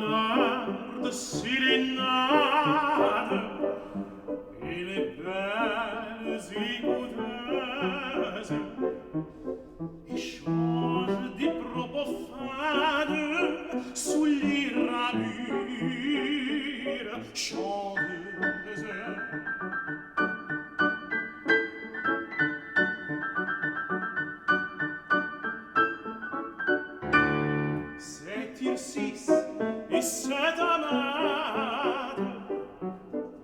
canards sérénades et les belles écouteuses échangent des propos fades sous les ramures chanteuses. C'est Tircis et cette amade,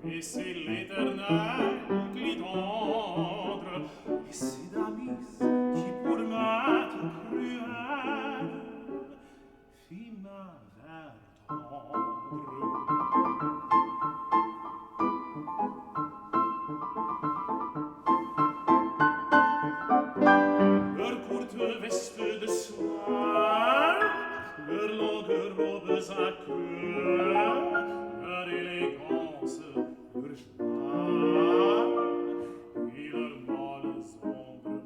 et c'est l'éternel Clitandre, et c'est Damis qui pour maître cruel fit ma vers tendre. Leur courte veste de soie, leurs longues robes à queue, leur élégance, leur joie et leurs molles ombres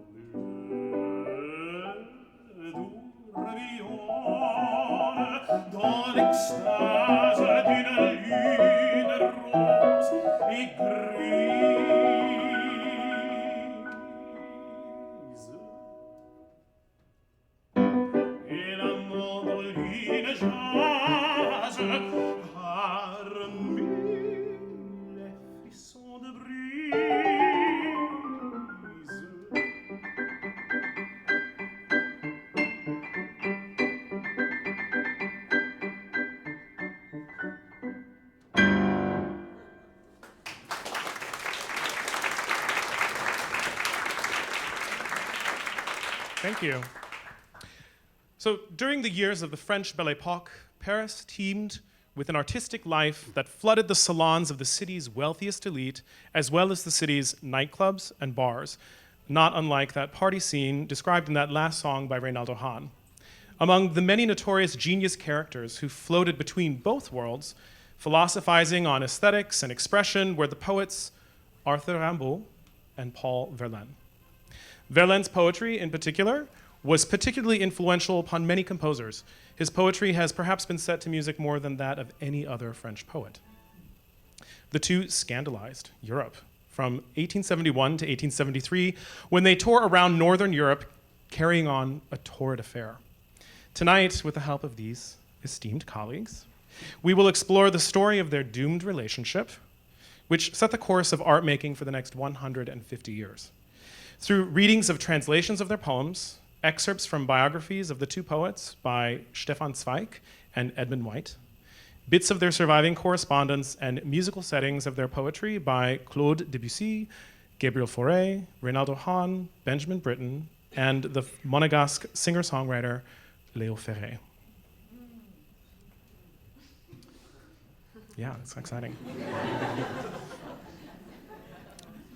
bleues tourbillonnent dans l'extase d'une lune rose et grise. Et la mandoline jase parmi les frissons de brise. Thank you. So during the years of the French Belle Epoque, Paris teemed with an artistic life that flooded the salons of the city's wealthiest elite, as well as the city's nightclubs and bars, not unlike that party scene described in that last song by Reynaldo Hahn. Among the many notorious genius characters who floated between both worlds, philosophizing on aesthetics and expression, were the poets Arthur Rimbaud and Paul Verlaine. Verlaine's poetry, in particular, was particularly influential upon many composers. His poetry has perhaps been set to music more than that of any other French poet. The two scandalized Europe from 1871 to 1873, when they toured around Northern Europe, carrying on a torrid affair. Tonight, with the help of these esteemed colleagues, we will explore the story of their doomed relationship, which set the course of art making for the next 150 years. Through readings of translations of their poems, excerpts from biographies of the two poets by Stefan Zweig and Edmund White, bits of their surviving correspondence, and musical settings of their poetry by Claude Debussy, Gabriel Faure, Reynaldo Hahn, Benjamin Britten, and the Monegasque singer-songwriter Léo Ferré. Yeah, it's exciting.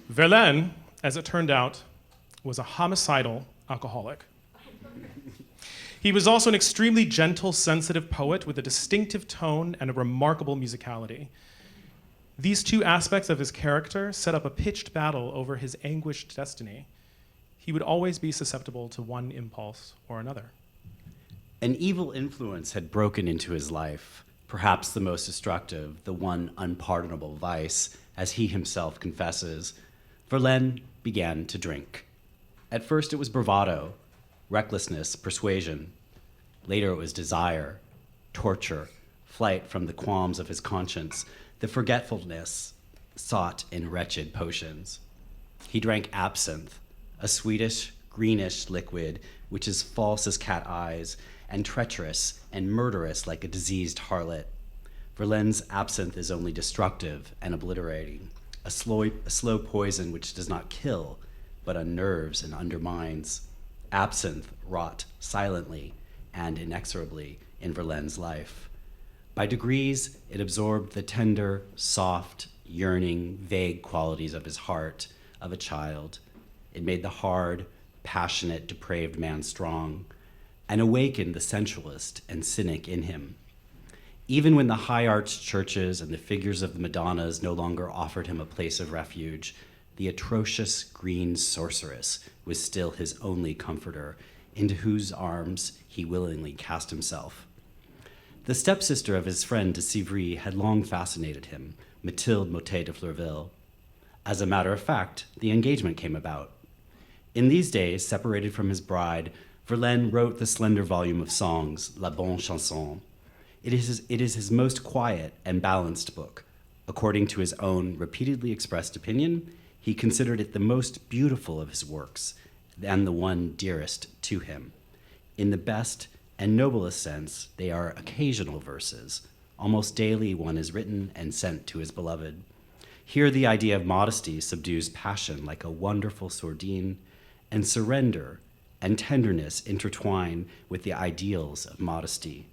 Verlaine, as it turned out, was a homicidal alcoholic. He was also an extremely gentle, sensitive poet with a distinctive tone and a remarkable musicality. These two aspects of his character set up a pitched battle over his anguished destiny. He would always be susceptible to one impulse or another. An evil influence had broken into his life, perhaps the most destructive, the one unpardonable vice, as he himself confesses. Verlaine began to drink. At first it was bravado, recklessness, persuasion. Later it was desire, torture, flight from the qualms of his conscience, the forgetfulness sought in wretched potions. He drank absinthe, a sweetish, greenish liquid which is false as cat eyes and treacherous and murderous like a diseased harlot. Verlaine's absinthe is only destructive and obliterating, a slow poison which does not kill, but unnerves and undermines. Absinthe wrought silently and inexorably in Verlaine's life. By degrees, it absorbed the tender, soft, yearning, vague qualities of his heart, of a child. It made the hard, passionate, depraved man strong, and awakened the sensualist and cynic in him. Even when the high-arched churches and the figures of the Madonnas no longer offered him a place of refuge, the atrocious green sorceress was still his only comforter, into whose arms he willingly cast himself. The stepsister of his friend de Sivry had long fascinated him, Mathilde Mottet de Fleurville. As a matter of fact, the engagement came about. In these days, separated from his bride, Verlaine wrote the slender volume of songs, La Bonne Chanson. It is his most quiet and balanced book. According to his own repeatedly expressed opinion, he considered it the most beautiful of his works and the one dearest to him. In the best and noblest sense, they are occasional verses. Almost daily one is written and sent to his beloved. Here the idea of modesty subdues passion like a wonderful sordine, and surrender and tenderness intertwine with the ideals of modesty.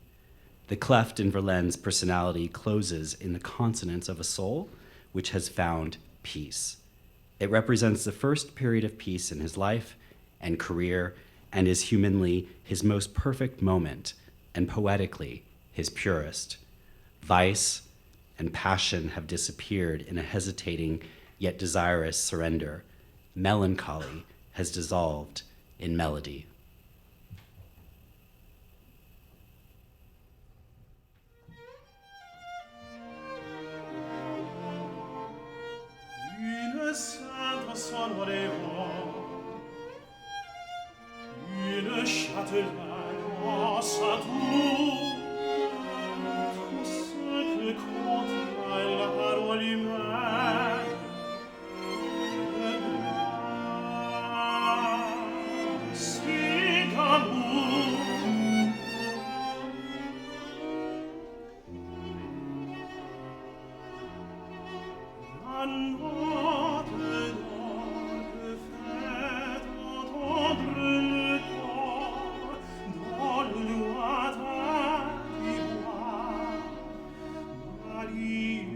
The cleft in Verlaine's personality closes in the consonance of a soul which has found peace. It represents the first period of peace in his life and career, and is humanly his most perfect moment, and poetically his purest. Vice and passion have disappeared in a hesitating yet desirous surrender. Melancholy has dissolved in melody. Une sainte s'envoleva, une châtelaine en sa tour, tout ce que contient la parole humaine, de grâce et d'amour. La note d'orgue fait entendre le corps dans le lointain ivoire. Marie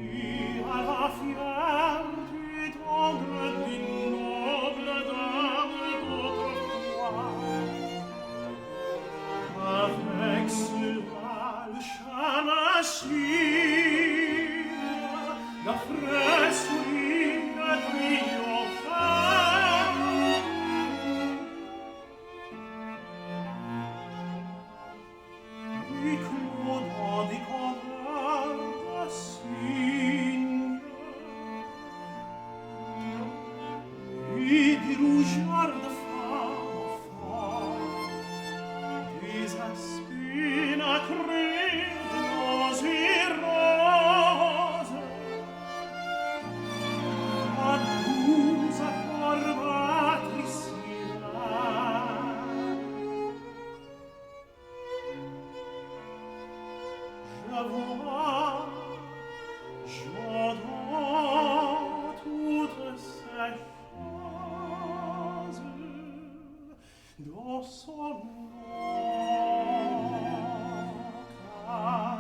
à la fierté tendre d'une noble dame d'autrefois. Avec cela le chant machine, la fraîche sourire triomphant. Et Claude des colères signe, et des rougeurs de femme forte, des aspines à crayons et roses, à douze accords patriciens. J'entends toutes ces choses dans son nom, car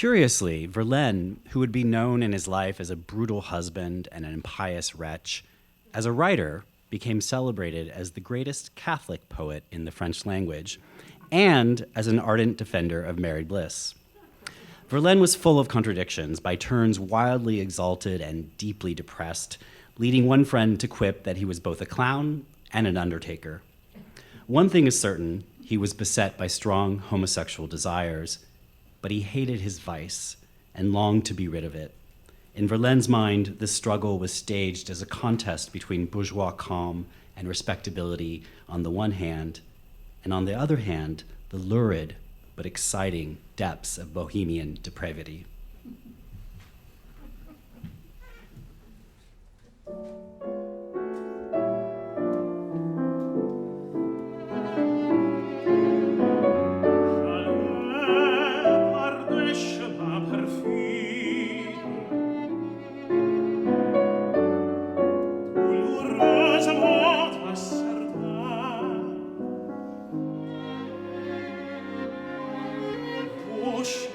Curiously, Verlaine, who would be known in his life as a brutal husband and an impious wretch, as a writer became celebrated as the greatest Catholic poet in the French language, and as an ardent defender of married bliss. Verlaine was full of contradictions, by turns wildly exalted and deeply depressed, leading one friend to quip that he was both a clown and an undertaker. One thing is certain, he was beset by strong homosexual desires, but he hated his vice and longed to be rid of it. In Verlaine's mind, this struggle was staged as a contest between bourgeois calm and respectability on the one hand, and on the other hand, the lurid but exciting depths of bohemian depravity. Oh, cher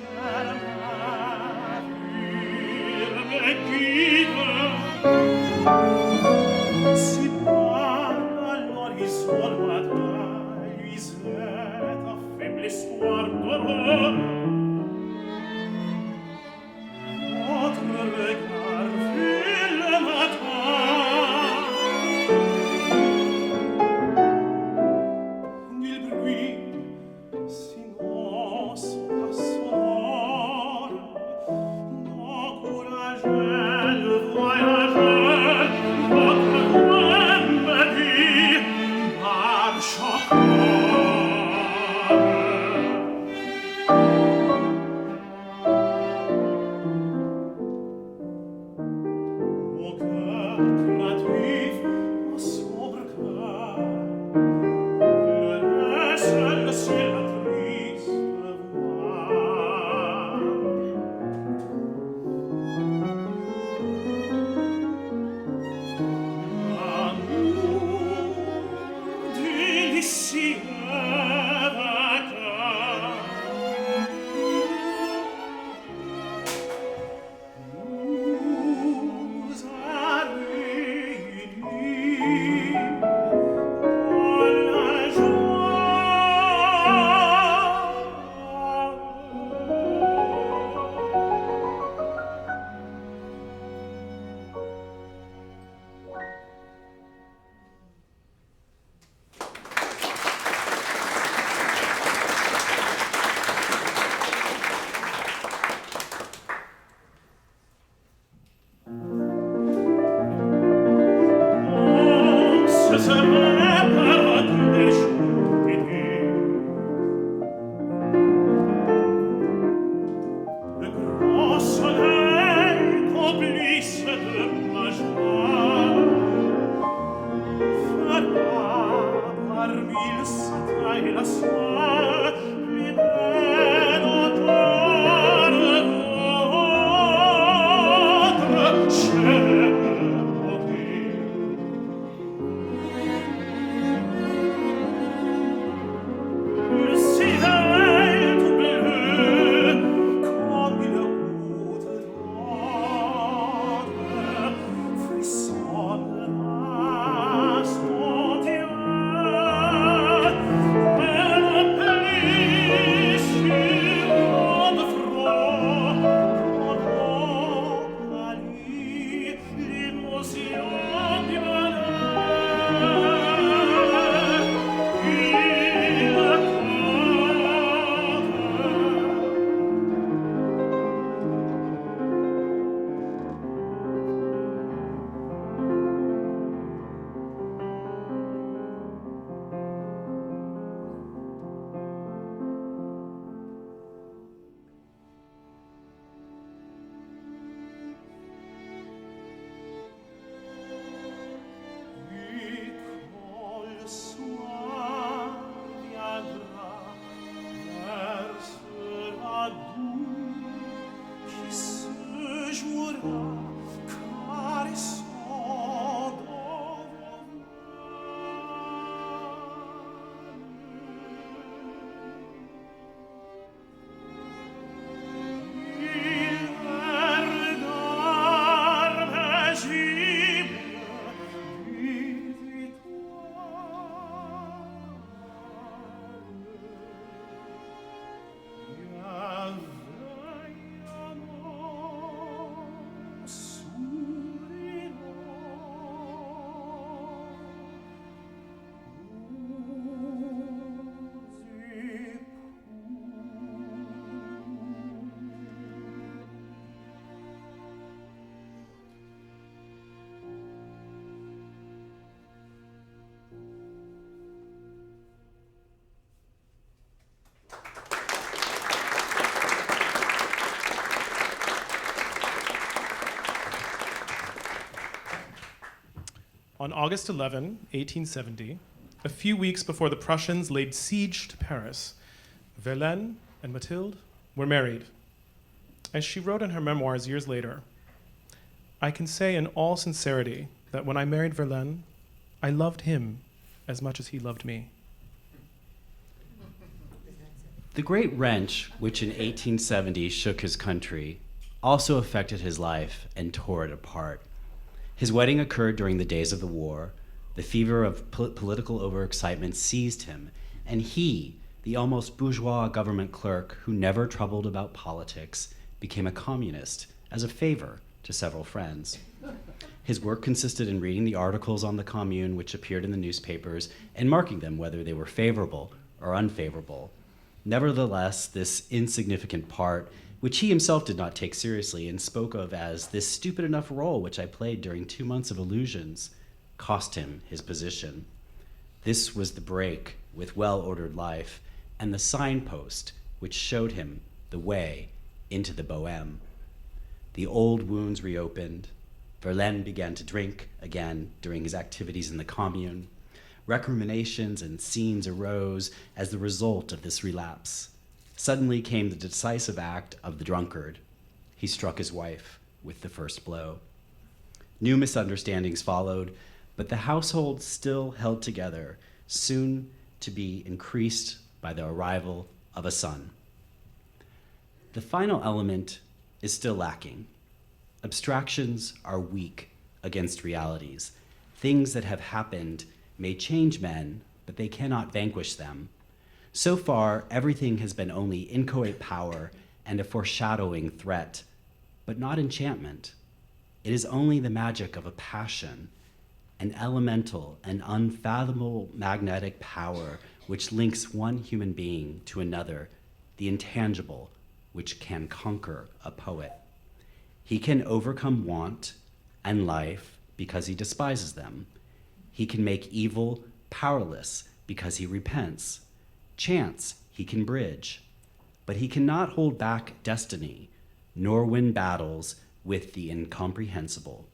On August 11, 1870, a few weeks before the Prussians laid siege to Paris, Verlaine and Mathilde were married. As she wrote in her memoirs years later, "I can say in all sincerity that when I married Verlaine, I loved him as much as he loved me." The Great Wrench, which in 1870 shook his country, also affected his life and tore it apart. His wedding occurred during the days of the war. The fever of political overexcitement seized him, and he, the almost bourgeois government clerk who never troubled about politics, became a communist as a favor to several friends. His work consisted in reading the articles on the Commune which appeared in the newspapers and marking them whether they were favorable or unfavorable. Nevertheless, this insignificant part, which he himself did not take seriously and spoke of as this stupid enough role which I played during 2 months of Illusions, cost him his position. This was the break with well-ordered life and the signpost which showed him the way into the Bohème. The old wounds reopened. Verlaine began to drink again during his activities in the Commune. Recriminations and scenes arose as the result of this relapse. Suddenly came the decisive act of the drunkard. He struck his wife with the first blow. New misunderstandings followed, but the household still held together, soon to be increased by the arrival of a son. The final element is still lacking. Abstractions are weak against realities. Things that have happened may change men, but they cannot vanquish them. So far, everything has been only inchoate power and a foreshadowing threat, but not enchantment. It is only the magic of a passion, an elemental and unfathomable magnetic power which links one human being to another, the intangible, which can conquer a poet. He can overcome want and life because he despises them. he can make evil powerless because he repents. Chance he can bridge, but he cannot hold back destiny, nor win battles with the incomprehensible.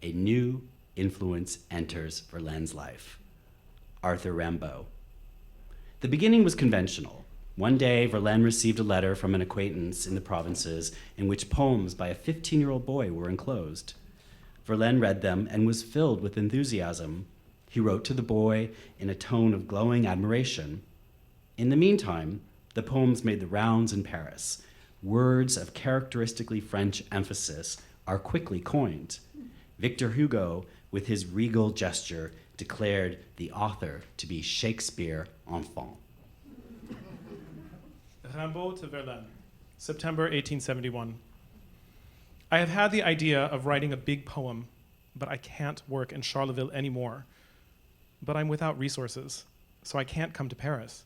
A new influence enters Verlaine's life. Arthur Rimbaud. The beginning was conventional. One day, Verlaine received a letter from an acquaintance in the provinces in which poems by a 15-year-old boy were enclosed. Verlaine read them and was filled with enthusiasm. He wrote to the boy in a tone of glowing admiration. In the meantime, the poems made the rounds in Paris. Words of characteristically French emphasis are quickly coined. Victor Hugo, with his regal gesture, declared the author to be Shakespeare enfant. Rimbaud to Verlaine, September 1871. I have had the idea of writing a big poem, but I can't work in Charleville anymore. But I'm without resources, so I can't come to Paris.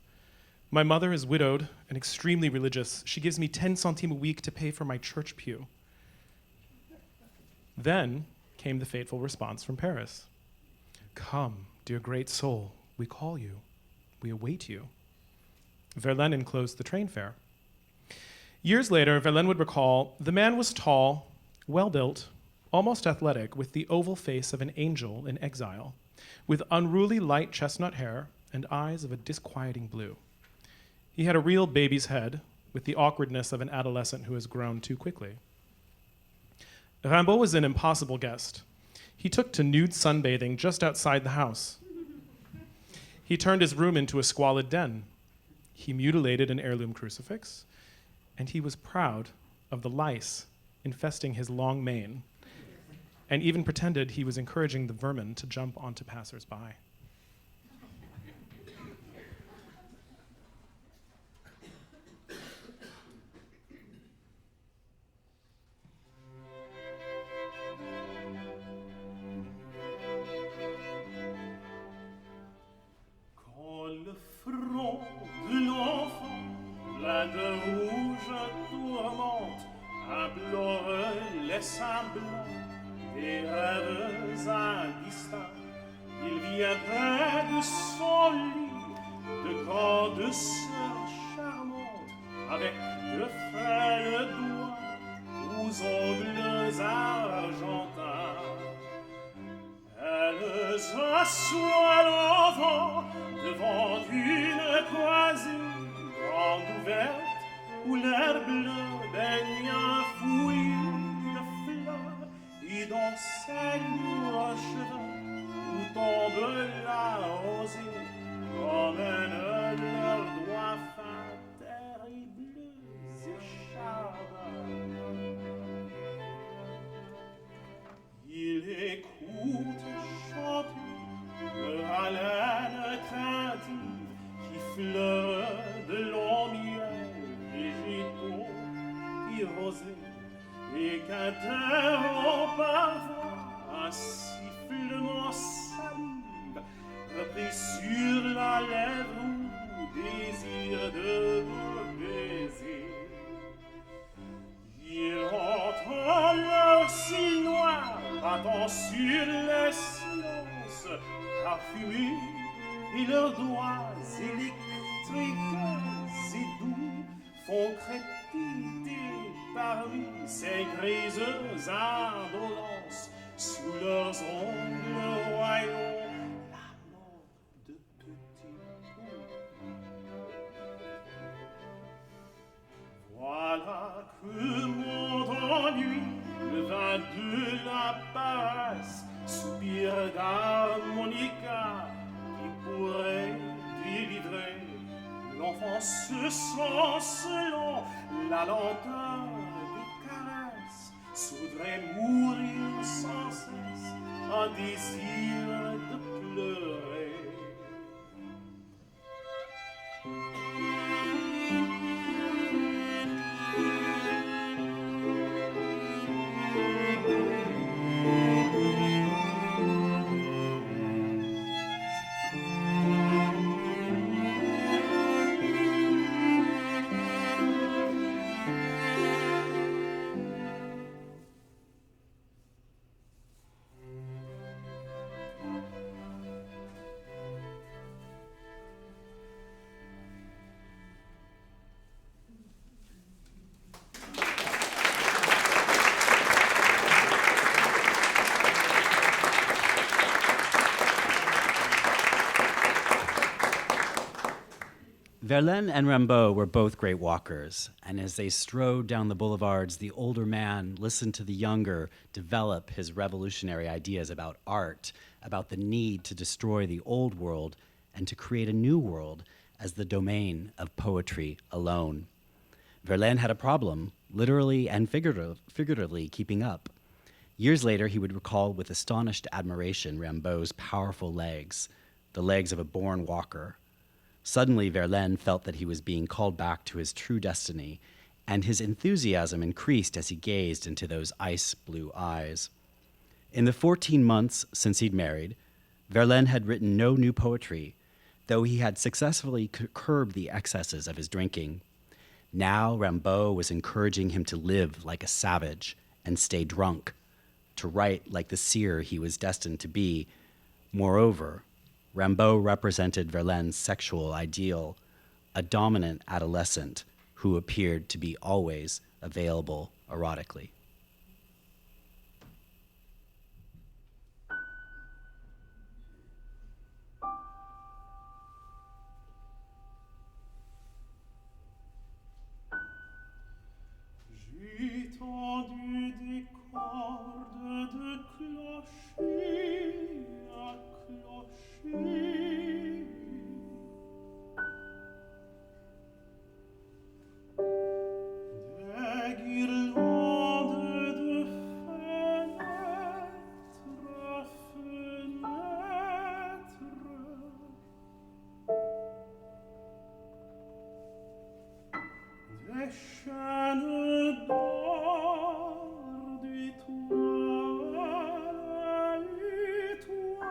My mother is widowed and extremely religious. She gives me 10 centimes a week to pay for my church pew. Then came the fateful response from Paris. Come, dear great soul, we call you. We await you. Verlaine enclosed the train fare. Years later, Verlaine would recall, the man was tall, well-built, almost athletic, with the oval face of an angel in exile, with unruly light chestnut hair and eyes of a disquieting blue. He had a real baby's head, with the awkwardness of an adolescent who has grown too quickly. Rimbaud was an impossible guest. He took to nude sunbathing just outside the house. He turned his room into a squalid den. He mutilated an heirloom crucifix, and he was proud of the lice infesting his long mane, and even pretended he was encouraging the vermin to jump onto passers-by. Des rêves indistincts, il vient près de son lit, de grandes sœurs charmantes, avec de frêles doigts aux ongles argentins. Elles s'assoient l'enfant devant une croisée grande ouverte, où l'air bleu baigne un fouillis. Et dans ses lourds cheveux où tombe la rosée, promènent leurs doigts fins, terribles et charbonneux. Il écoute chanter le haleine craintive qui fleure de longs miels végétaux et rosés. Et qu'interrompt parfois un sifflement salive, repris sur la lèvre ou désir de baiser. Il entend leur cils noirs battant sur les silences parfumés, et leurs doigts électriques et doux font crépiter parmi ces grises indolences, sous leurs ongles royaux, la mort de petits poux. Voilà que mon ennui, le vin de la paresse, soupir d'harmonica qui pourrait délivrer l'enfant se sent selon la lenteur des caresses, voudrait mourir sans cesse, un désir de pleurer. Verlaine and Rimbaud were both great walkers, and as they strode down the boulevards, the older man listened to the younger develop his revolutionary ideas about art, about the need to destroy the old world and to create a new world as the domain of poetry alone. Verlaine had a problem, literally and figuratively keeping up. Years later, he would recall with astonished admiration Rimbaud's powerful legs, the legs of a born walker. Suddenly, Verlaine felt that he was being called back to his true destiny, and his enthusiasm increased as he gazed into those ice-blue eyes. In the 14 months since he'd married, Verlaine had written no new poetry, though he had successfully curbed the excesses of his drinking. Now Rimbaud was encouraging him to live like a savage and stay drunk, to write like the seer he was destined to be. Moreover, Rimbaud represented Verlaine's sexual ideal, a dominant adolescent who appeared to be always available erotically. J'ai tendu des cordes de clocher à clocher. Des guirlandes de fenêtres à fenêtres. Des chaînes d'or d'étoile à étoile.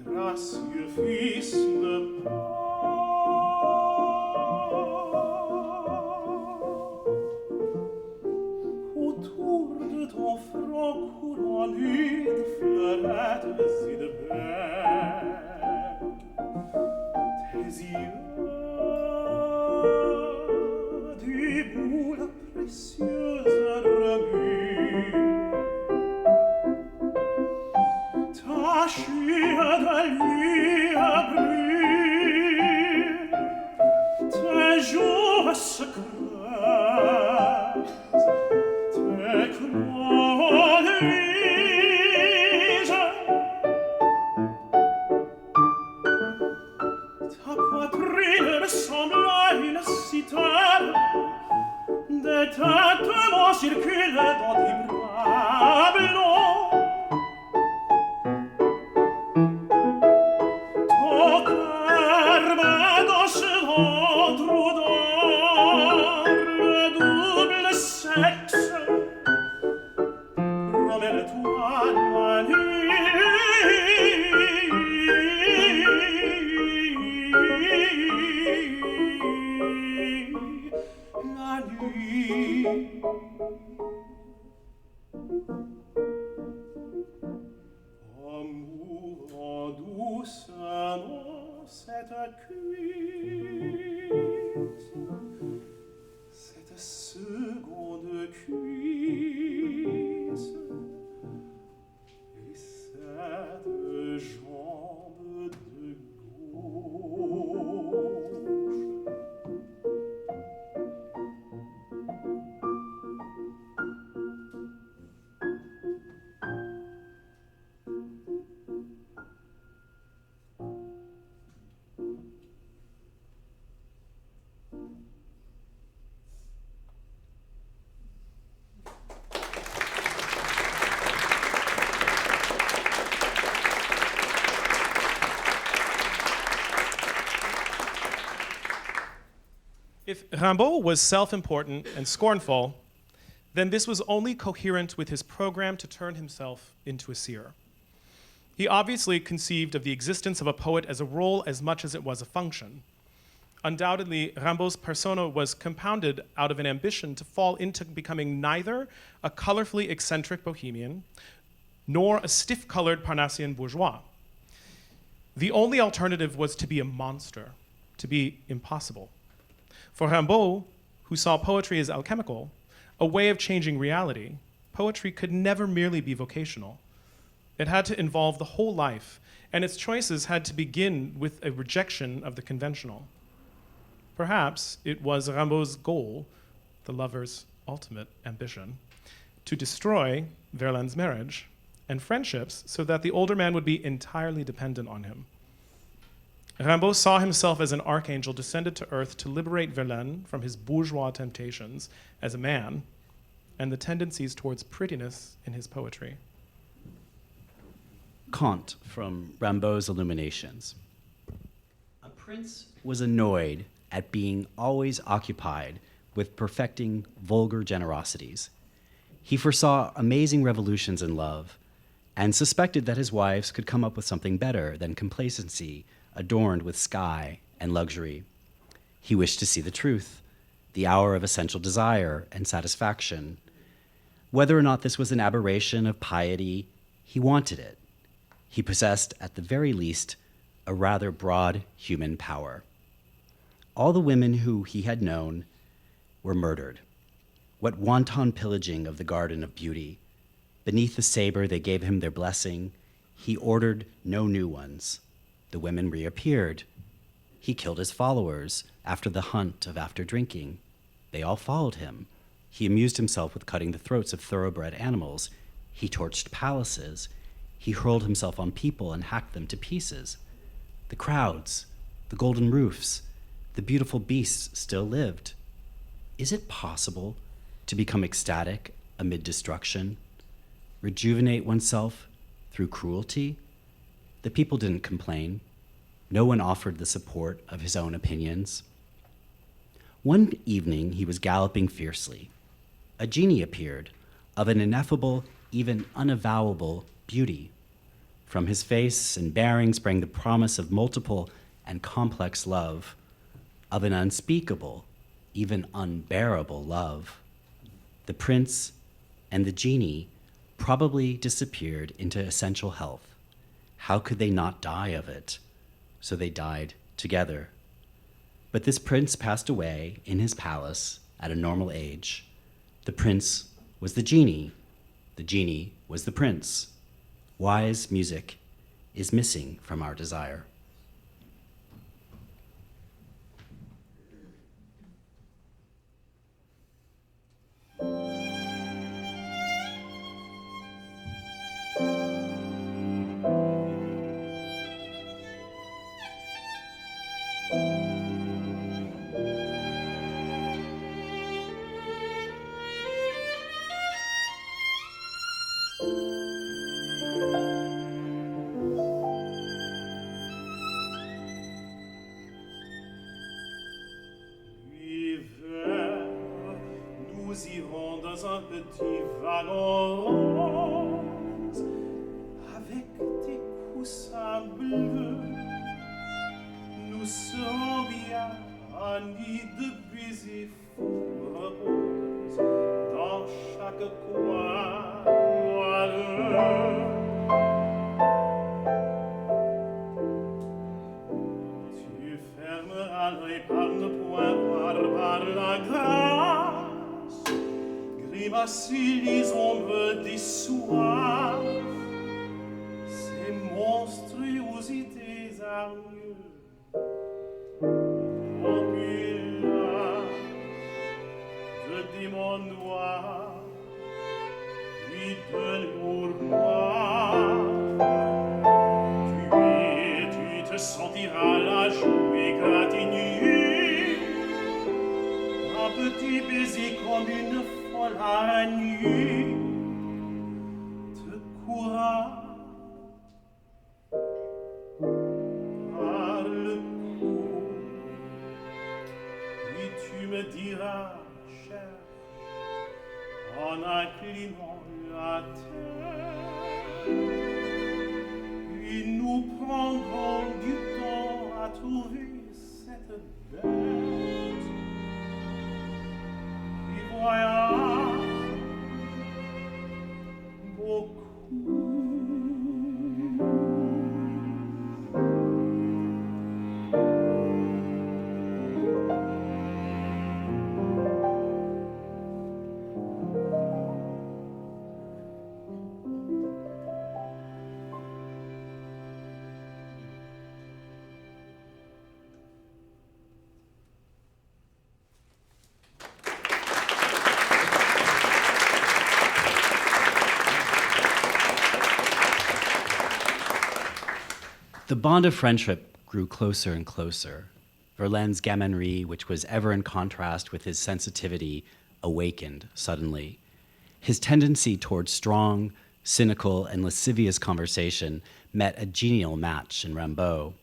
Gracieux fils de autour de ton front couronné de fleurettes et de bec, tes yeux, des boules précieuses remuent, tachées de lueur brune, tes joues se creusent, tes croix grises, ta poitrine ressemble à une citerne, des tintements circulent dans tes bras blonds. If Rimbaud was self-important and scornful, then this was only coherent with his program to turn himself into a seer. He obviously conceived of the existence of a poet as a role as much as it was a function. Undoubtedly, Rimbaud's persona was compounded out of an ambition to fall into becoming neither a colorfully eccentric bohemian nor a stiff-colored Parnassian bourgeois. The only alternative was to be a monster, to be impossible. For Rimbaud, who saw poetry as alchemical, a way of changing reality, poetry could never merely be vocational. It had to involve the whole life, and its choices had to begin with a rejection of the conventional. Perhaps it was Rimbaud's goal, the lover's ultimate ambition, to destroy Verlaine's marriage and friendships so that the older man would be entirely dependent on him. Rimbaud saw himself as an archangel descended to earth to liberate Verlaine from his bourgeois temptations as a man and the tendencies towards prettiness in his poetry. Kant from Rimbaud's Illuminations. A prince was annoyed at being always occupied with perfecting vulgar generosities. He foresaw amazing revolutions in love and suspected that his wives could come up with something better than complacency adorned with sky and luxury. He wished to see the truth, the hour of essential desire and satisfaction. Whether or not this was an aberration of piety, he wanted it. He possessed, at the very least, a rather broad human power. All the women who he had known were murdered. What wanton pillaging of the garden of beauty. Beneath the saber, they gave him their blessing. He ordered no new ones. The women reappeared. He killed his followers after the hunt of after drinking. They all followed him. He amused himself with cutting the throats of thoroughbred animals. He torched palaces. He hurled himself on people and hacked them to pieces. The crowds, the golden roofs, the beautiful beasts still lived. Is it possible to become ecstatic amid destruction? Rejuvenate oneself through cruelty? The people didn't complain. No one offered the support of his own opinions. One evening, he was galloping fiercely. A genie appeared, of an ineffable, even unavowable beauty. From his face and bearing sprang the promise of multiple and complex love, of an unspeakable, even unbearable love. The prince and the genie probably disappeared into essential health. How could they not die of it? So they died together. But this prince passed away in his palace at a normal age. The prince was the genie was the prince. Wise music is missing from our desire. Petit wagon rose avec tes coussins bleus, nous serons bien un nid de baisers fous roses dans chaque coin moelleux. Tu fermeras l'œil par le point par la grâce. Grimacer les ombres des soirs, ces monstruosités hargneuses, opulents de démons noirs, puis de lourds noirs. Tu te sentiras la joue égratignée, un petit baiser comme une la nuit te courra par le cou, puis tu me diras, cherche en inclinant la tête. Et nous prendrons du temps à trouver cette bête. Et voilà beaucoup. The bond of friendship grew closer and closer. Verlaine's gaminerie, which was ever in contrast with his sensitivity, awakened suddenly. His tendency towards strong, cynical, and lascivious conversation met a genial match in Rimbaud.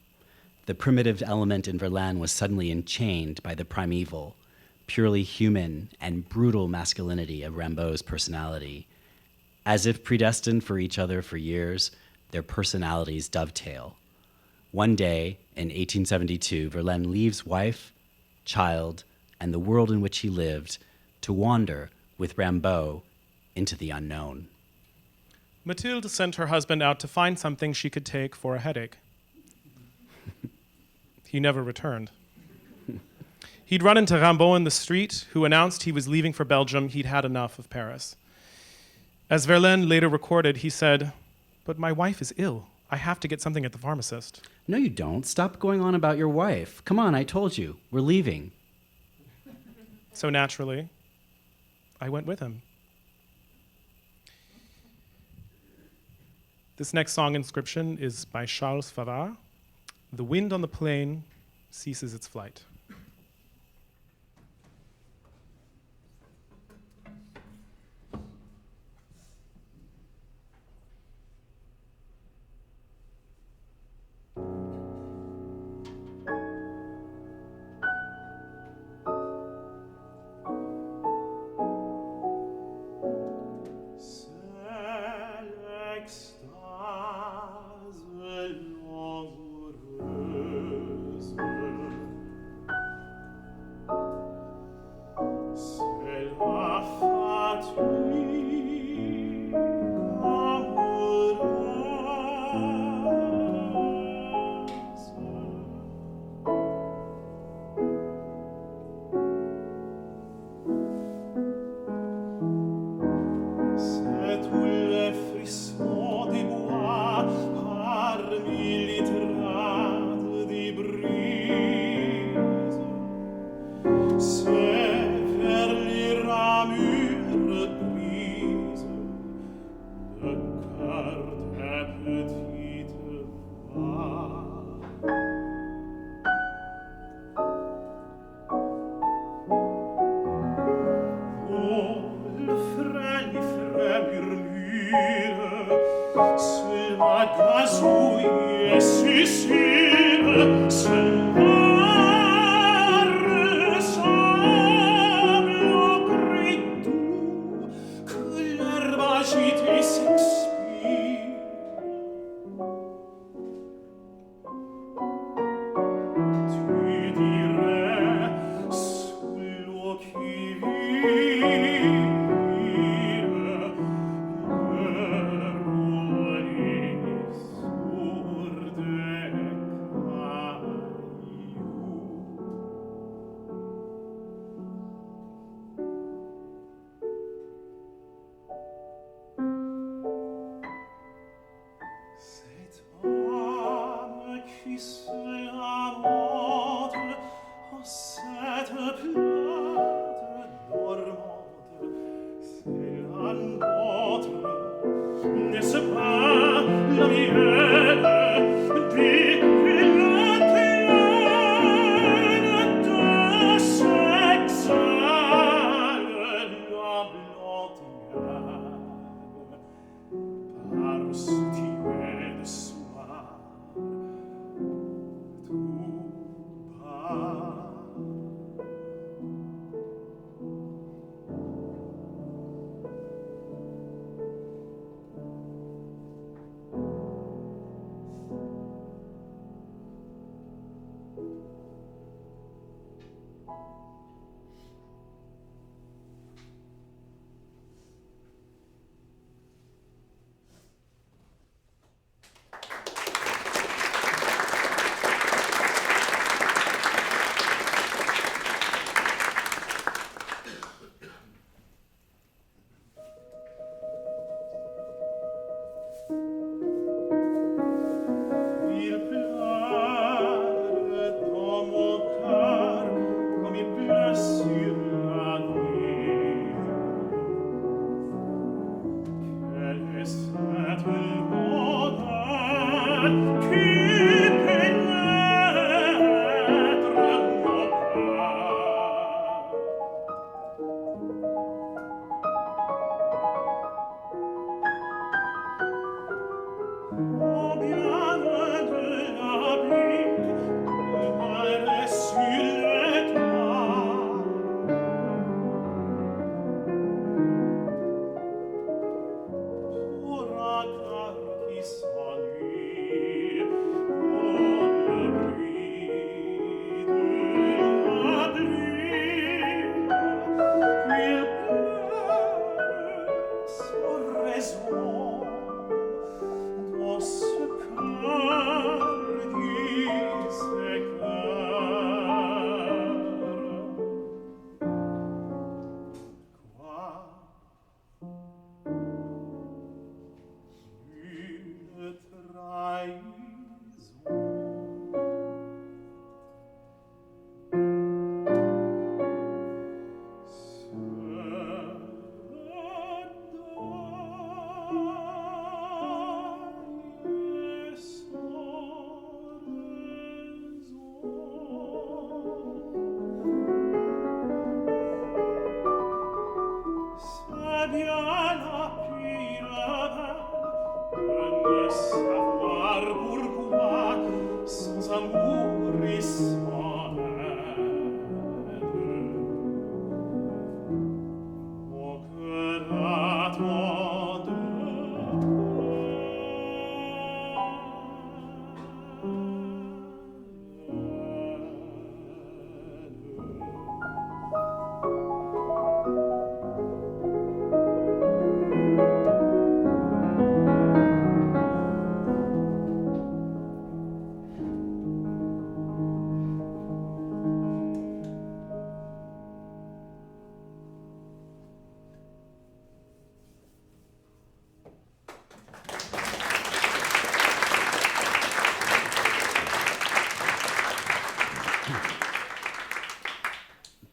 The primitive element in Verlaine was suddenly enchained by the primeval, purely human and brutal masculinity of Rimbaud's personality. As if predestined for each other for years, their personalities dovetail. One day, in 1872, Verlaine leaves wife, child, and the world in which he lived to wander with Rimbaud into the unknown. Mathilde sent her husband out to find something she could take for a headache. He never returned. He'd run into Rimbaud in the street, who announced he was leaving for Belgium. He'd had enough of Paris. As Verlaine later recorded, he said, "But my wife is ill. I have to get something at the pharmacist." No, you don't. Stop going on about your wife. Come on, I told you. We're leaving. So naturally, I went with him. This next song inscription is by Charles Faure. The wind on the plain ceases its flight.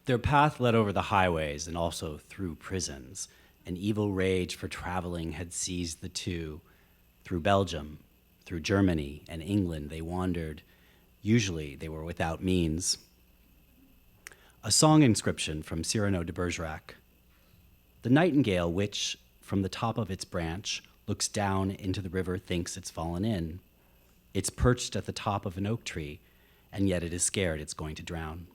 Their path led over the highways and also through prisons. An evil rage for traveling had seized the two. Through Belgium, through Germany, and England they wandered. Usually they were without means. A song inscription from Cyrano de Bergerac. The nightingale which, from the top of its branch, looks down into the river thinks it's fallen in. It's perched at the top of an oak tree, and yet it is scared it's going to drown.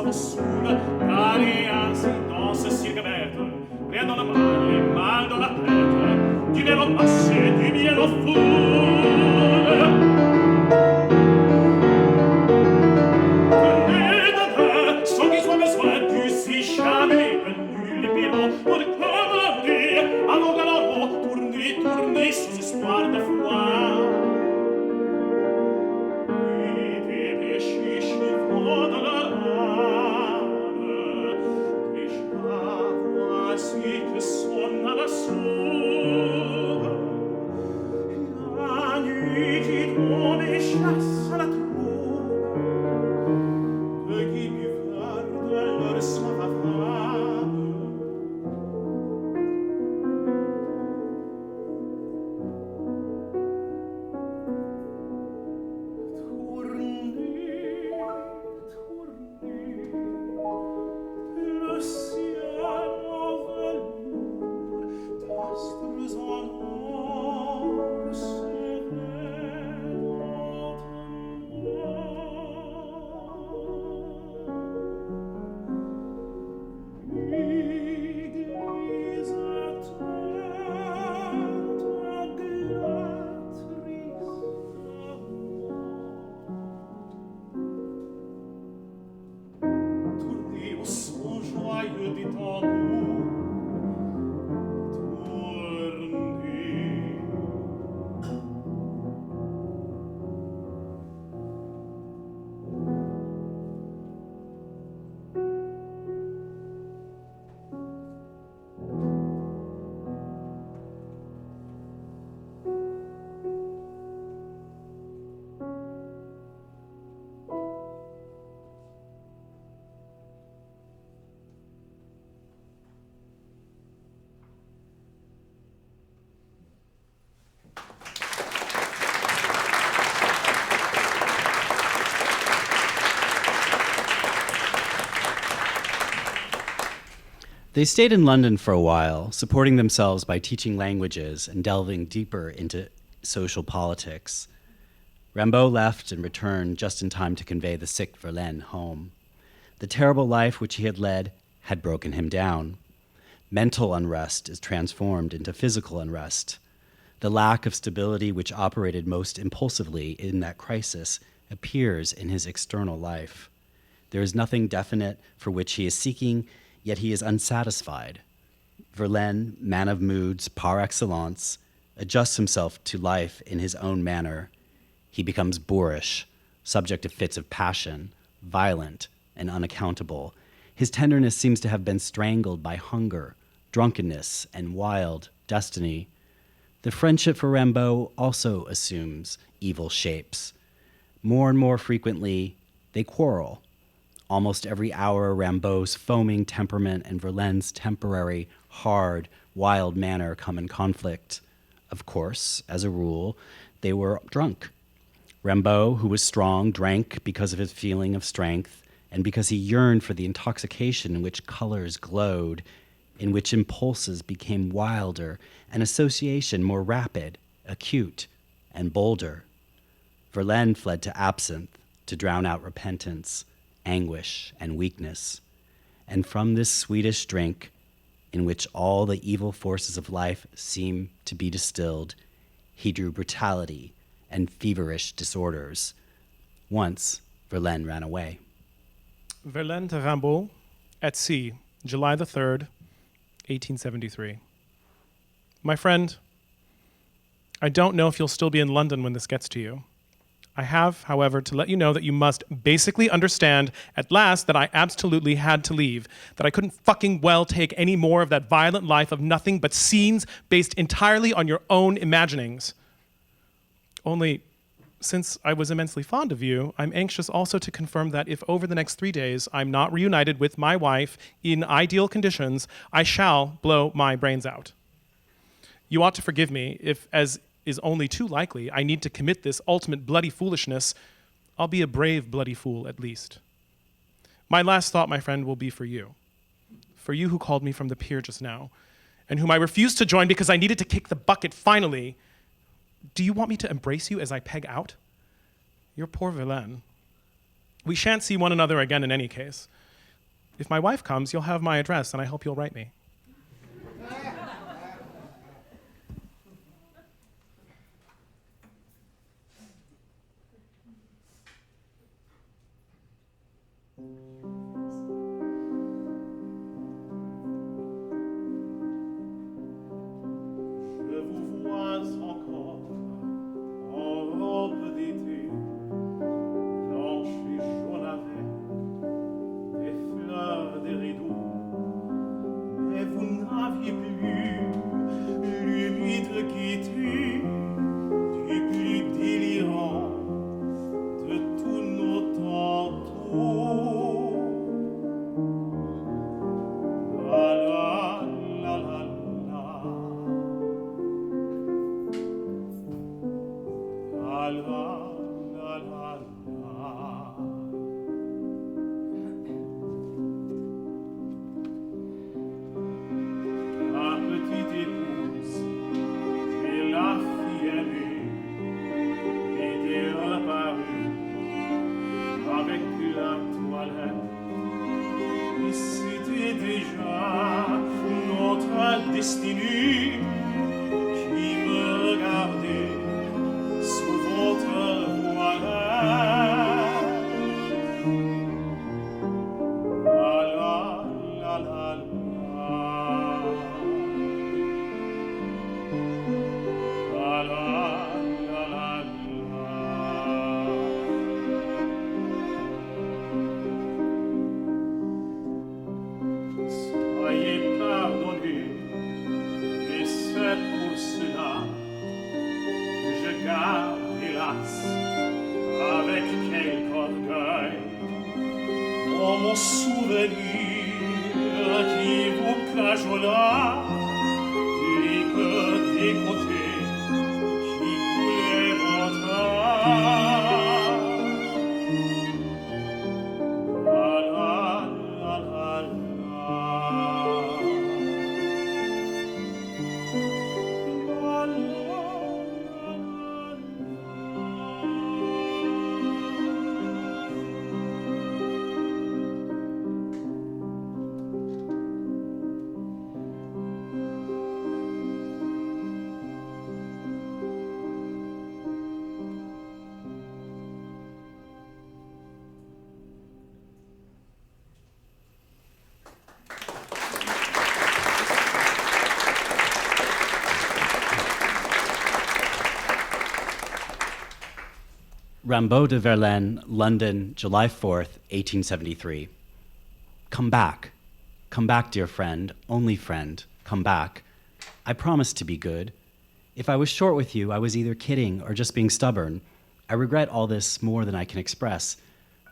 me saoule, d'aller ainsi dans ce cirque bête, rien dans la main et mal dans la tête, du bien au passé, du bien au foule. Tenez de main, sans qu'il soit besoin du si jamais venu les pyrans, pour commander, allons galant, tournez, tournez, sans espoir de foi. They stayed in London for a while, supporting themselves by teaching languages and delving deeper into social politics. Rimbaud left and returned just in time to convey the sick Verlaine home. The terrible life which he had led had broken him down. Mental unrest is transformed into physical unrest. The lack of stability which operated most impulsively in that crisis appears in his external life. There is nothing definite for which he is seeking, yet he is unsatisfied. Verlaine, man of moods par excellence, adjusts himself to life in his own manner. He becomes boorish, subject to fits of passion, violent and unaccountable. His tenderness seems to have been strangled by hunger, drunkenness, and wild destiny. The friendship for Rimbaud also assumes evil shapes. More and more frequently, they quarrel. Almost every hour, Rimbaud's foaming temperament and Verlaine's temporary, hard, wild manner come in conflict. Of course, as a rule, they were drunk. Rimbaud, who was strong, drank because of his feeling of strength and because he yearned for the intoxication in which colors glowed, in which impulses became wilder and association more rapid, acute, and bolder. Verlaine fled to absinthe to drown out repentance, anguish, and weakness. And from this Swedish drink, in which all the evil forces of life seem to be distilled, he drew brutality and feverish disorders. Once, Verlaine ran away. Verlaine to Rimbaud, at sea, July the 3rd, 1873. My friend, I don't know if you'll still be in London when this gets to you. I have, however, to let you know that you must basically understand at last that I absolutely had to leave, that I couldn't fucking well take any more of that violent life of nothing but scenes based entirely on your own imaginings. Only, since I was immensely fond of you, I'm anxious also to confirm that if over the next 3 days I'm not reunited with my wife in ideal conditions, I shall blow my brains out. You ought to forgive me if, as is only too likely, I need to commit this ultimate bloody foolishness. I'll be a brave bloody fool at least. My last thought, my friend, will be for you who called me from the pier just now, and whom I refused to join because I needed to kick the bucket finally. Do you want me to embrace you as I peg out? You're poor Verlaine. We shan't see one another again in any case. If my wife comes, you'll have my address, and I hope you'll write me. Je vous vois encore en robe d'été, blanche et jaune avec des fleurs des rideaux. Mais vous n'aviez plus l'humide gaieté du plus délirant de tous nos tantôt. La la la la la. La la la la la. La petite épouse et la fille aimée étaient reparues avec la toilette. Et c'était déjà notre destinée qui me regardait sous votre voilette. La la la la la. La la la la la. Soyez pardonnés, et c'est pour cela que je garde, hélas, avec quelque orgueil, mon souvenir qui vous cajola, et que des côtés qui coulaient votre âme. La la la la la. La la la la. Rimbaud de Verlaine, London, July 4th, 1873. Come back, dear friend, only friend, come back. I promised to be good. If I was short with you, I was either kidding or just being stubborn. I regret all this more than I can express.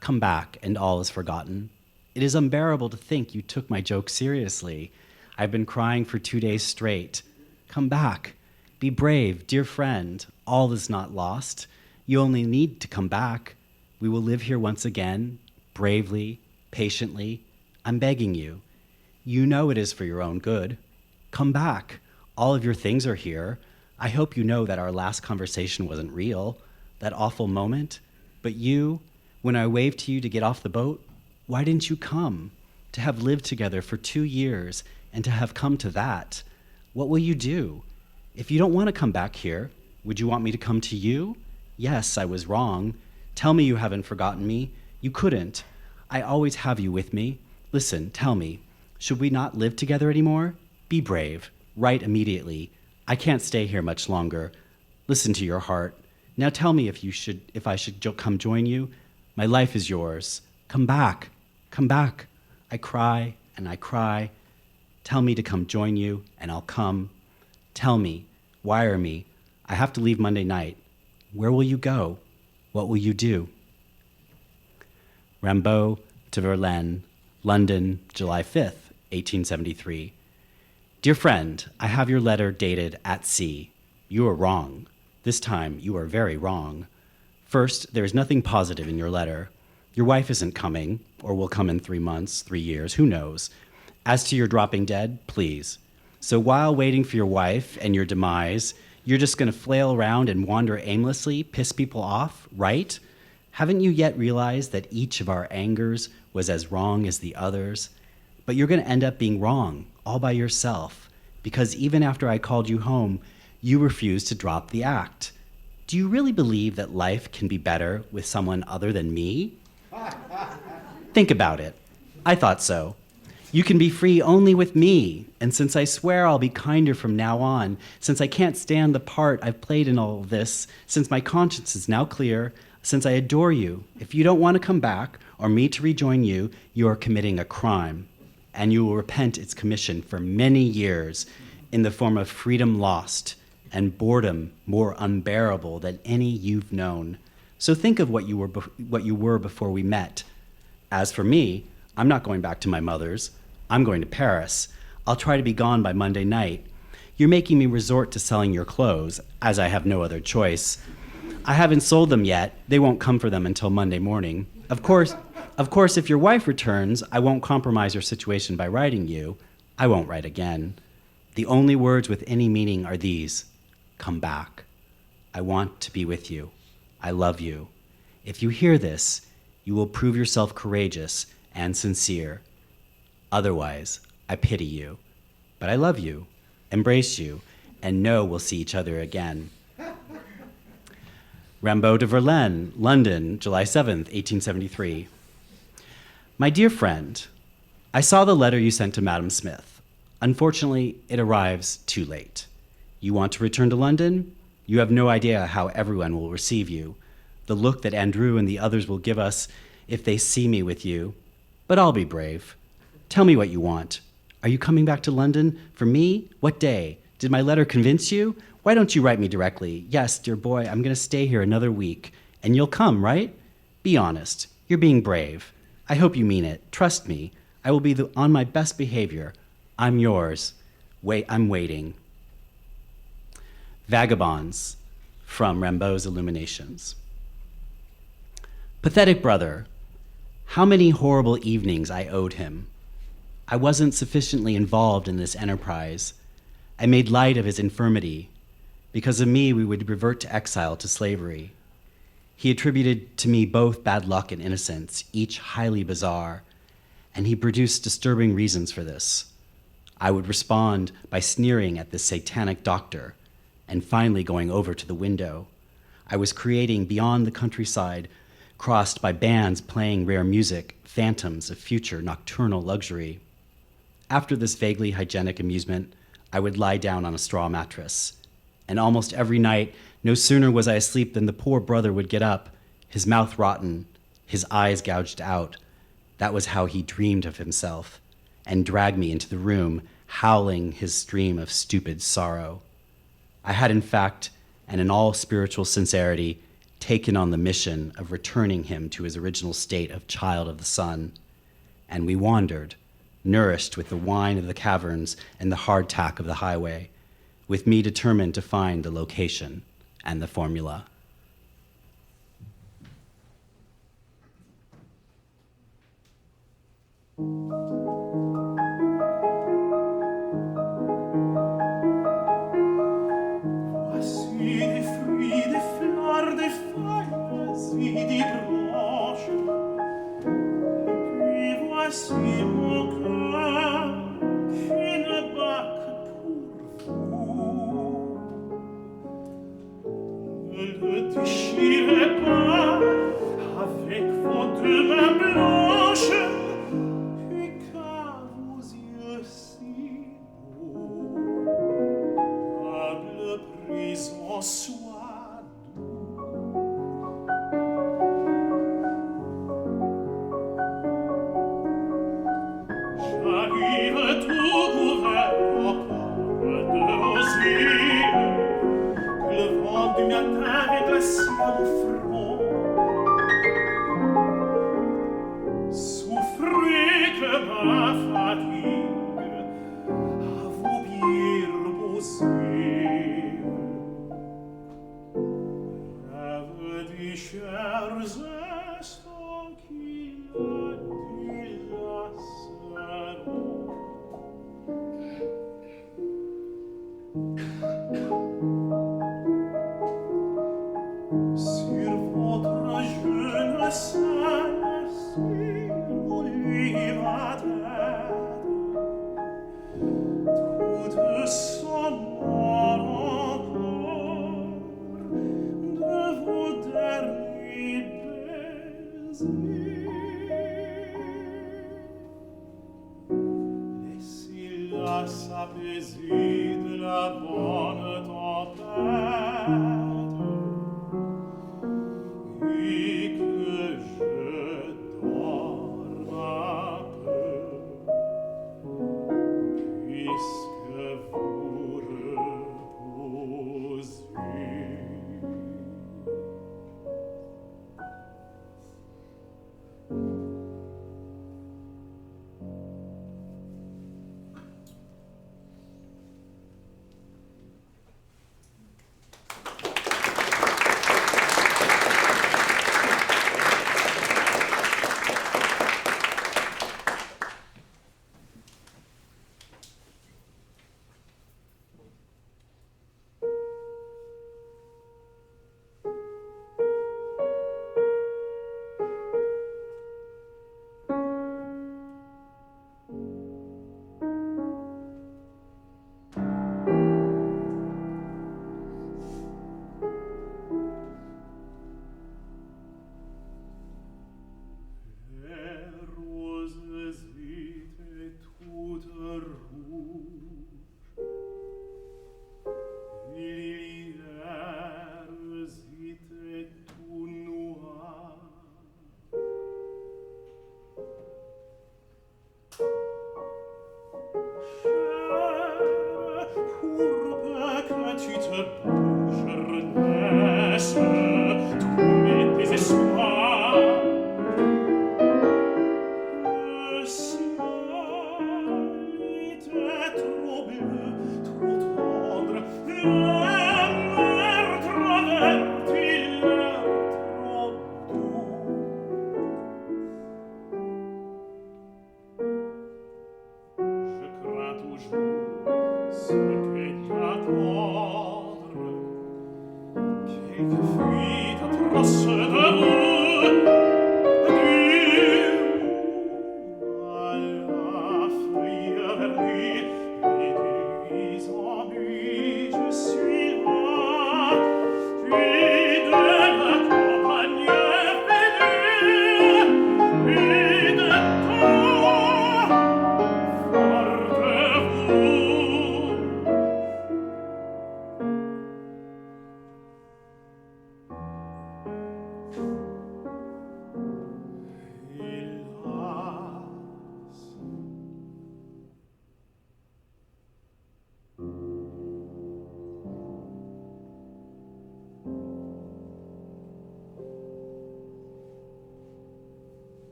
Come back, and all is forgotten. It is unbearable to think you took my joke seriously. I've been crying for 2 days straight. Come back. Be brave, dear friend. All is not lost. You only need to come back. We will live here once again, bravely, patiently. I'm begging you. You know it is for your own good. Come back. All of your things are here. I hope you know that our last conversation wasn't real, that awful moment. But you, when I waved to you to get off the boat, why didn't you come? To have lived together for 2 years and to have come to that. What will you do? If you don't want to come back here, would you want me to come to you? Yes, I was wrong. Tell me you haven't forgotten me. You couldn't. I always have you with me. Listen, tell me, should we not live together anymore? Be brave. Write immediately. I can't stay here much longer. Listen to your heart. Now tell me if I should come join you. My life is yours. Come back. Come back. I cry and I cry. Tell me to come join you and I'll come. Tell me. Wire me. I have to leave Monday night. Where will you go? What will you do? Rimbaud to Verlaine, London, July 5th, 1873. Dear friend, I have your letter dated at sea. You are wrong. This time you are very wrong. First, there is nothing positive in your letter. Your wife isn't coming, or will come in 3 months, 3 years, who knows. As to your dropping dead, please. So while waiting for your wife and your demise, you're just going to flail around and wander aimlessly, piss people off, right? Haven't you yet realized that each of our angers was as wrong as the others? But you're going to end up being wrong all by yourself, because even after I called you home, you refused to drop the act. Do you really believe that life can be better with someone other than me? Think about it. I thought so. You can be free only with me, and since I swear I'll be kinder from now on, since I can't stand the part I've played in all of this, since my conscience is now clear, since I adore you, if you don't want to come back or me to rejoin you, you are committing a crime, and you will repent its commission for many years in the form of freedom lost and boredom more unbearable than any you've known. So think of what you were before we met. As for me, I'm not going back to my mother's. I'm going to Paris. I'll try to be gone by Monday night. You're making me resort to selling your clothes, as I have no other choice. I haven't sold them yet. They won't come for them until Monday morning. Of course, if your wife returns, I won't compromise your situation by writing you. I won't write again. The only words with any meaning are these: come back. I want to be with you. I love you. If you hear this, you will prove yourself courageous and sincere. Otherwise, I pity you. But I love you, embrace you, and know we'll see each other again. Rimbaud de Verlaine, London, July 7th, 1873. My dear friend, I saw the letter you sent to Madam Smith. Unfortunately, it arrives too late. You want to return to London? You have no idea how everyone will receive you, the look that Andrew and the others will give us if they see me with you. But I'll be brave. Tell me what you want. Are you coming back to London? For me? What day? Did my letter convince you? Why don't you write me directly? Yes, dear boy, I'm going to stay here another week. And you'll come, right? Be honest. You're being brave. I hope you mean it. Trust me. I will be on my best behavior. I'm yours. I'm waiting. Vagabonds, from Rimbaud's Illuminations. Pathetic brother, how many horrible evenings I owed him. I wasn't sufficiently involved in this enterprise. I made light of his infirmity. Because of me, we would revert to exile, to slavery. He attributed to me both bad luck and innocence, each highly bizarre, and he produced disturbing reasons for this. I would respond by sneering at this satanic doctor, and finally going over to the window. I was creating beyond the countryside, crossed by bands playing rare music, phantoms of future nocturnal luxury. After this vaguely hygienic amusement, I would lie down on a straw mattress. And almost every night, no sooner was I asleep than the poor brother would get up, his mouth rotten, his eyes gouged out. That was how he dreamed of himself, and dragged me into the room, howling his stream of stupid sorrow. I had, in fact, and in all spiritual sincerity, taken on the mission of returning him to his original state of child of the sun. And we wandered, nourished with the wine of the caverns and the hardtack of the highway, with me determined to find the location and the formula. Voici des fruits, des fleurs, des feuilles, et des branches. Et puis voici mon cœur qui ne bat que pour vous. Ne le déchirez pas avec vos deux mains blanches, et qu'à vos yeux si beaux, table prison soit doux. J'arrive tout couvert encore de rosiers, que le vent du matin est glacé à mon front. Souffrez que ma fatigue à vos pieds reposés. Rêve des chers instants qui la délaceront. Sur votre jeune s'apaiser de la bonne tempête et que je dorme un peu puisque vous reposez.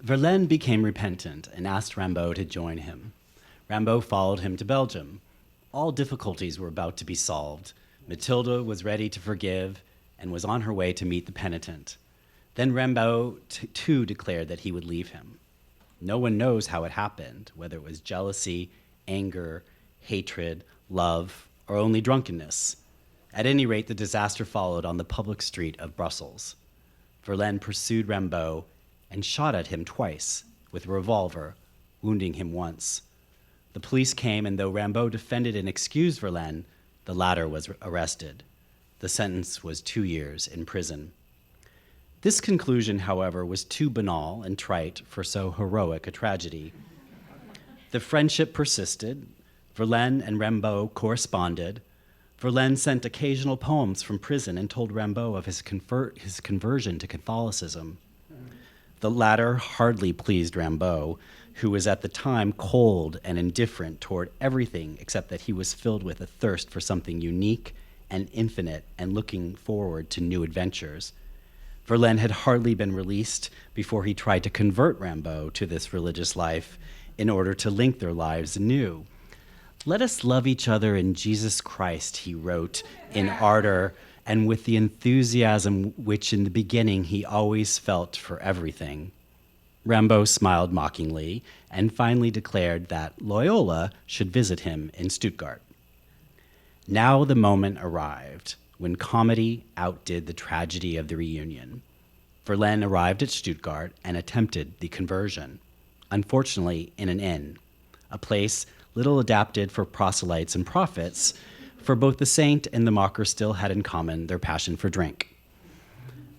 Verlaine became repentant and asked Rimbaud to join him. Rimbaud followed him to Belgium. All difficulties were about to be solved. Matilda was ready to forgive and was on her way to meet the penitent. Then Rimbaud too declared that he would leave him. No one knows how it happened, whether it was jealousy, anger, hatred, love, or only drunkenness. At any rate, the disaster followed on the public street of Brussels. Verlaine pursued Rimbaud and shot at him twice with a revolver, wounding him once. The police came, and though Rimbaud defended and excused Verlaine, the latter was arrested. The sentence was 2 years in prison. This conclusion, however, was too banal and trite for so heroic a tragedy. The friendship persisted. Verlaine and Rimbaud corresponded. Verlaine sent occasional poems from prison and told Rimbaud of his conversion to Catholicism. The latter hardly pleased Rimbaud, who was at the time cold and indifferent toward everything except that he was filled with a thirst for something unique and infinite and looking forward to new adventures. Verlaine had hardly been released before he tried to convert Rimbaud to this religious life in order to link their lives anew. "Let us love each other in Jesus Christ," he wrote in ardor and with the enthusiasm which in the beginning he always felt for everything. Rimbaud smiled mockingly and finally declared that Loyola should visit him in Stuttgart. Now the moment arrived. when comedy outdid the tragedy of the reunion. Verlaine arrived at Stuttgart and attempted the conversion, unfortunately in an inn, a place little adapted for proselytes and prophets, for both the saint and the mocker still had in common their passion for drink.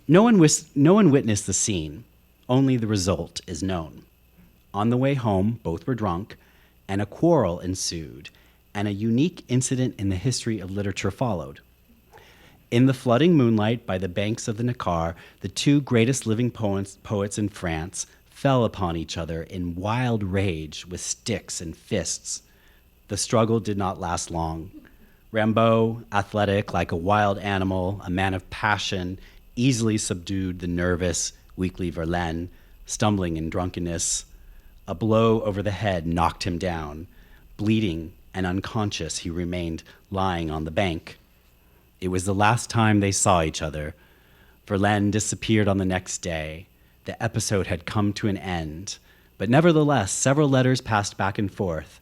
No one witnessed the scene, only the result is known. On the way home, both were drunk, and a quarrel ensued, and a unique incident in the history of literature followed. In the flooding moonlight by the banks of the Neckar, the two greatest living poets in France fell upon each other in wild rage with sticks and fists. The struggle did not last long. Rimbaud, athletic like a wild animal, a man of passion, easily subdued the nervous, weakly Verlaine, stumbling in drunkenness. A blow over the head knocked him down. Bleeding and unconscious, he remained lying on the bank. It was the last time they saw each other. Verlaine disappeared on the next day. The episode had come to an end, but nevertheless, several letters passed back and forth.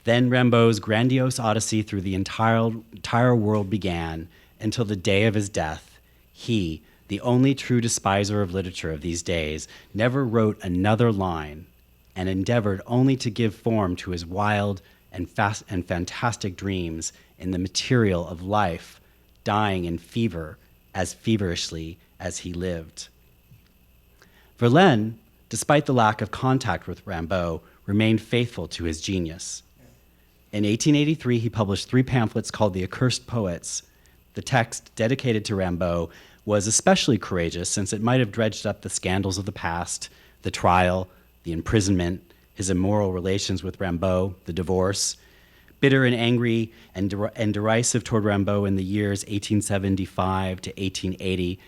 Then Rimbaud's grandiose odyssey through the entire world began until the day of his death. He, the only true despiser of literature of these days, never wrote another line and endeavored only to give form to his wild and fantastic dreams in the material of life, dying in fever as feverishly as he lived. Verlaine, despite the lack of contact with Rimbaud, remained faithful to his genius. In 1883, he published 3 pamphlets called The Accursed Poets. The text, dedicated to Rimbaud, was especially courageous since it might have dredged up the scandals of the past, the trial, the imprisonment, his immoral relations with Rimbaud, the divorce. Bitter and angry and derisive toward Rimbaud in the years 1875 to 1880,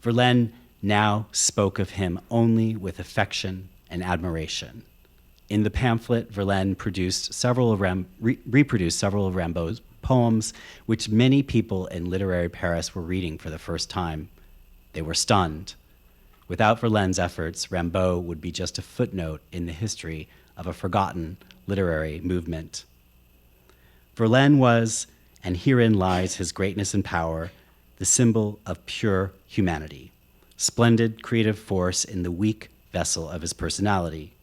Verlaine now spoke of him only with affection and admiration. In the pamphlet, Verlaine reproduced several of Rimbaud's poems, which many people in literary Paris were reading for the first time. They were stunned. Without Verlaine's efforts, Rimbaud would be just a footnote in the history of a forgotten literary movement. Verlaine was, and herein lies his greatness and power, the symbol of pure humanity, splendid creative force in the weak vessel of his personality.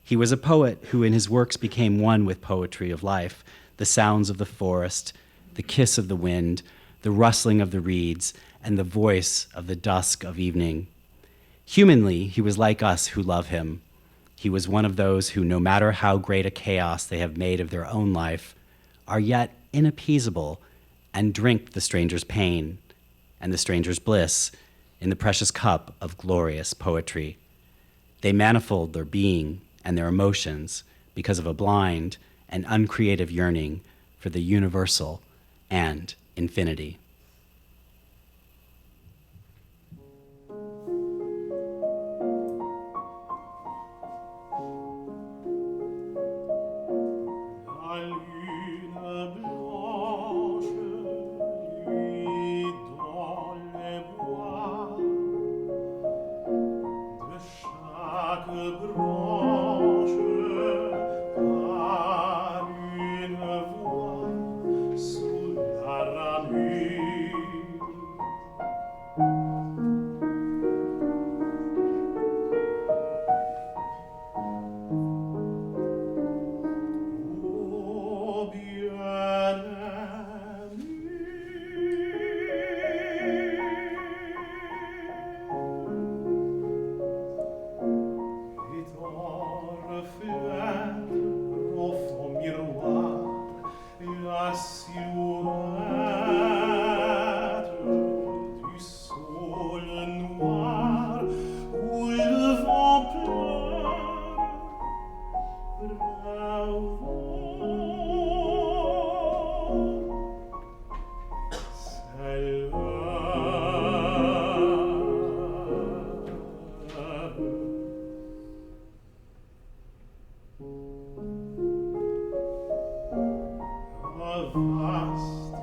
He was a poet who in his works became one with poetry of life, the sounds of the forest, the kiss of the wind, the rustling of the reeds, and the voice of the dusk of evening. Humanly, he was like us who love him. He was one of those who, no matter how great a chaos they have made of their own life, are yet inappeasable and drink the stranger's pain and the stranger's bliss in the precious cup of glorious poetry. They manifold their being and their emotions because of a blind and uncreative yearning for the universal and infinity. Vaste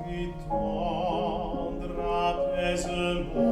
et tendre apaisement